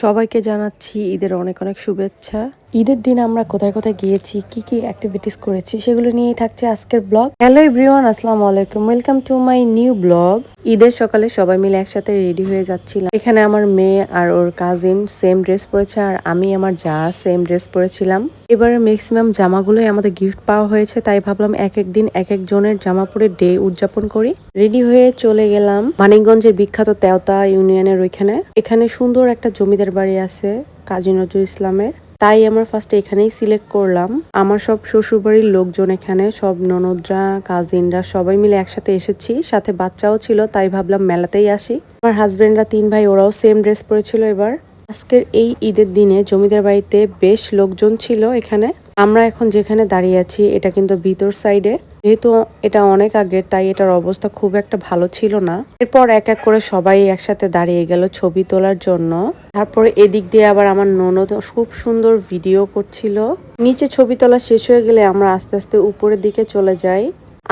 সবাইকে জানাচ্ছি ঈদের অনেক অনেক শুভেচ্ছা। ঈদের দিন আমরা কোথায় কোথায় গিয়েছি, কি কি অ্যাক্টিভিটিস করেছি সেগুলো নিয়েই থাকছে আজকের ব্লগ। হ্যালো এভরিওয়ান, আসসালামু আলাইকুম, welcome to my new blog. ঈদের সকালে সবাই মিলে একসাথে রেডি হয়ে যাচ্ছিলাম। এখানে আমার মেয়ে আর ওর কাজিন সেম ড্রেস পরেছে, আর আমি আমার যা সেম ড্রেস পরেছিলাম। এবারে ম্যাক্সিমাম জামাগুলোই আমাদের গিফট পাওয়া হয়েছে, তাই ভাবলাম এক এক দিন এক একজনের জামা পরে ডে উদযাপন করি। রেডি হয়ে চলে গেলাম মানিকগঞ্জের বিখ্যাত তেওতা ইউনিয়নের ওইখানে। এখানে সুন্দর একটা জমিদার বাড়ি আছে কাজী নজরুল ইসলামের, তাই আমরা ফার্স্টে এখানেই সিলেক্ট করলাম। আমার সব শ্বশুরবাড়ির লোকজন এখানে, সব ননদরা কাজিনরা সবাই মিলে একসাথে এসেছি, সাথে বাচ্চাও ছিল, তাই ভাবলাম মেলাতেই আসি। আমার হাজবেন্ডরা 3 ভাই, ওরাও সেম ড্রেস পরেছিল। এবার আজকের এই ঈদের দিনে জমিদার বাড়িতে বেশ লোকজন ছিল এখানে। আমরা এখন যেখানে দাঁড়িয়ে আছি এটা কিন্তু ভিতর সাইডে, যেহেতু এটা অনেক আগের তাই এটার অবস্থা খুব একটা ভালো ছিল না। এরপর এক এক করে সবাই একসাথে দাঁড়িয়ে গেল ছবি তোলার জন্য। তারপরে এদিক দিয়ে আবার আমার ননদ খুব সুন্দর ভিডিও করছিল। নিচে ছবি তোলা শেষ হয়ে গেলে আমরা আস্তে আস্তে উপরের দিকে চলে যাই।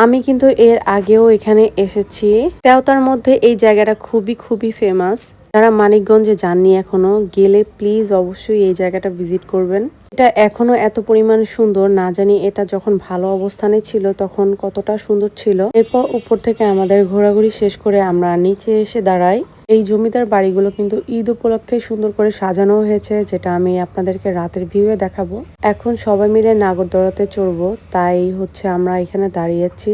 আমি কিন্তু এর আগেও এখানে এসেছি। তেওতার মধ্যে এই জায়গাটা খুবই খুবই ফেমাস। যারা মানিকগঞ্জে যাননি এখনো, গেলে প্লিজ অবশ্যই এই জায়গাটা ভিজিট করবেন। এটা এখনো এত পরিমাণ সুন্দর, না জানি এটা যখন ভালো অবস্থানে ছিল তখন কতটা সুন্দর ছিল। এরপর উপর থেকে আমাদের ঘোরাঘুরি শেষ করে আমরা নিচে এসে দাঁড়াই। এই জমিদার বাড়িগুলো কিন্তু ঈদ উপলক্ষে সুন্দর করে সাজানো হয়েছে, যেটা আমি আপনাদেরকে রাতের ভিউয়ে দেখাবো। এখন সবাই মিলে নাগরদোলাতে চড়বো, তাই হচ্ছে আমরা এখানে দাঁড়িয়েছি।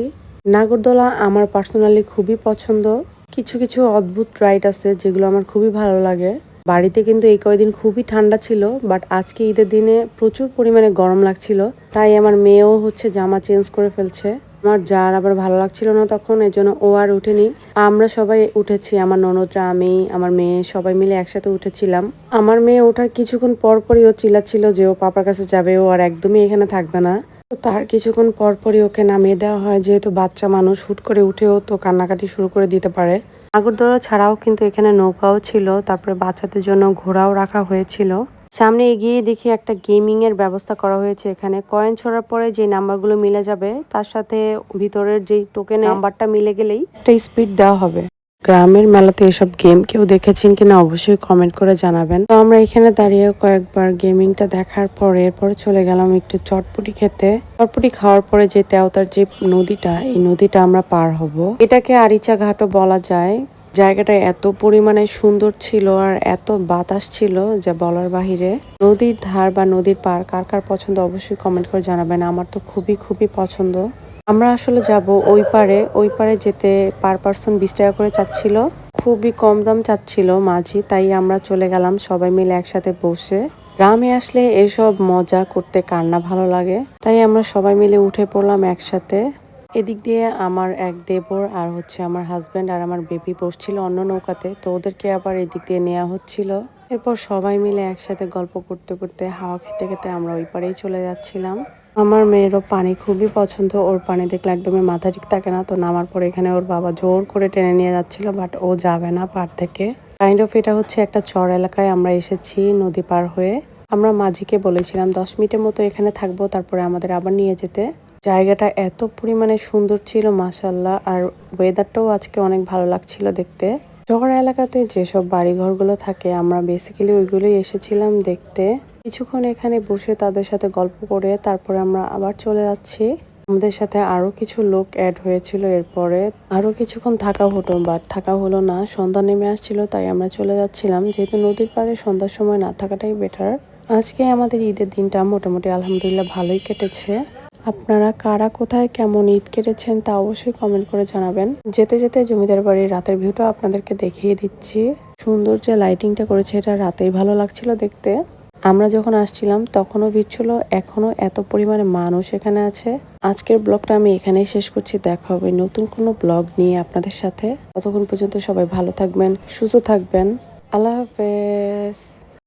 নাগরদোলা আমার পার্সোনালি খুবই পছন্দ। কিছু কিছু অদ্ভুত রাইড আছে যেগুলো আমার খুবই ভালো লাগে। বাড়িতে কিন্তু এই কয়দিন খুবই ঠান্ডা ছিল, বাট আজকে ঈদের দিনে প্রচুর পরিমাণে গরম লাগছিল, তাই আমার মেয়েও হচ্ছে জামা চেঞ্জ করে ফেলছে। আমার যার আবার ভালো লাগছিল না তখন, এই জন্য ও আর উঠেনি। আমরা সবাই উঠেছি, আমার ননদরা, আমি, আমার মেয়ে সবাই মিলে একসাথে উঠেছিলাম। আমার মেয়ে ওঠার কিছুক্ষণ পরপরই ও চিল্লাচ্ছিল যে ও পাপার কাছে যাবে, ও আর একদমই এখানে থাকবে না। তো তার কিছুক্ষণ পরপরই ওকে নামিয়ে দেওয়া হয়, যেহেতু বাচ্চা মানুষ হুট করে উঠেও তো কান্নাকাটি শুরু করে দিতে পারে। নাগরদোলা ছাড়াও কিন্তু এখানে নৌকাও ছিল, তারপরে বাচ্চাদের জন্য ঘোড়াও রাখা হয়েছিল। সামনে এগিয়ে দেখি একটা গেমিং এর ব্যবস্থা করা হয়েছে। এখানে কয়েন ছোড়ার পরে যে নাম্বারগুলো মিলে যাবে তার সাথে ভিতরের যেই টোকেন নাম্বারটা মিলে গেলেই একটা স্পিড দেওয়া হবে। গ্রামের মেলাতে এসব গেম কেউ দেখেছেন কিনা অবশ্যই কমেন্ট করে জানাবেন। তো আমরা এখানে দাঁড়িয়ে কয়েকবার গেমিংটা দেখার পরে এরপরে চলে গেলাম একটু চটপটি খেতে। চটপটি খাওয়ার পরে যে তেওতার যে নদীটা, এই নদীটা আমরা পার হব। এটাকে আরিচা ঘাটও বলা যায়। জায়গাটা এত পরিমাণে সুন্দর ছিল আর এত বাতাস ছিল যা বলার বাহিরে। নদীর ধার বা নদীর পার কার কার পছন্দ অবশ্যই কমেন্ট করে জানাবেন। আমার তো খুবই খুবই পছন্দ। আমরা আসলে যাব ওই পারে যেতে পার পারসন 20 টাকা করে চাচ্ছিল, খুবই কম দাম চাচ্ছিল মাঝি, তাই আমরা চলে গেলাম সবাই মিলে একসাথে বসে। গ্রামে আসলে এসব মজা করতে কার না ভালো লাগে, তাই আমরা সবাই মিলে উঠে পড়লাম একসাথে। এদিক দিয়ে আমার এক দেবর আর হচ্ছে আমার হাজবেন্ড আর আমার বেবি বসছিল অন্য নৌকাতে, তো ওদেরকে আবার এদিক দিয়ে নেওয়া হচ্ছিল। এরপর সবাই মিলে একসাথে গল্প করতে করতে হাওয়া খেতে খেতে আমরা ওই পারেই চলে যাচ্ছিলাম। আমার মেয়েরও পানি খুবই পছন্দ, ওর পানি দেখলে একদমই মাথা ঠিক থাকে না। তো নামার পরে এখানে ওর বাবা জোর করে টেনে নিয়ে যাচ্ছিল, বাট ও যাবে না পার থেকে। কাইন্ড অফ এটা হচ্ছে একটা চর এলাকায় আমরা এসেছি নদী পার হয়ে। আমরা মাঝিকে বলেছিলাম 10 মিনিটের মতো এখানে থাকবো, তারপরে আমাদের আবার নিয়ে যেতে। জায়গাটা এত পরিমাণে সুন্দর ছিল মাশাআল্লাহ, আর ওয়েদারটাও আজকে অনেক ভালো লাগছিল দেখতে। শহর এলাকাতে যেসব বাড়িঘরগুলো থাকে আমরা বেসিক্যালি ওইগুলোই এসেছিলাম দেখতে। কিছুক্ষণ এখানে বসে তাদের সাথে গল্প করে তারপরে আমরা আবার চলে যাচ্ছি। আমাদের সাথে আরো কিছু লোক অ্যাড হয়েছিল, এরপরে আরো কিছুক্ষণ থাকা হতো, বাট থাকা হলো না, সন্ধ্যা নেমে আসছিল, তাই আমরা চলে যাচ্ছিলাম। যেহেতু নদীর পাড়ে সন্ধ্যার সময় না থাকাটাই বেটার। আজকে আমাদের ঈদের দিনটা মোটামুটি আলহামদুলিল্লাহ ভালোই কেটেছে। আপনারা কারা কোথায় কেমন ঈদ কেটেছেন তা অবশ্যই কমেন্ট করে জানাবেন। যেতে যেতে জমিদার বাড়ির রাতের ভিউটা আপনাদেরকে দেখিয়ে দিচ্ছি। সুন্দর যে লাইটিংটা করেছে এটা রাতেই ভালো লাগছিল দেখতে। আমরা যখন আসছিলাম তখনও ভিড় ছিল, এখনো এত পরিমাণে মানুষ এখানে আছে। আজকের ব্লগটা আমি এখানেই শেষ করছি, দেখা হবে নতুন কোনো ব্লগ নিয়ে আপনাদের সাথে। ততক্ষণ পর্যন্ত সবাই ভালো থাকবেন, সুস্থ থাকবেন। আল্লাহ হাফেজ।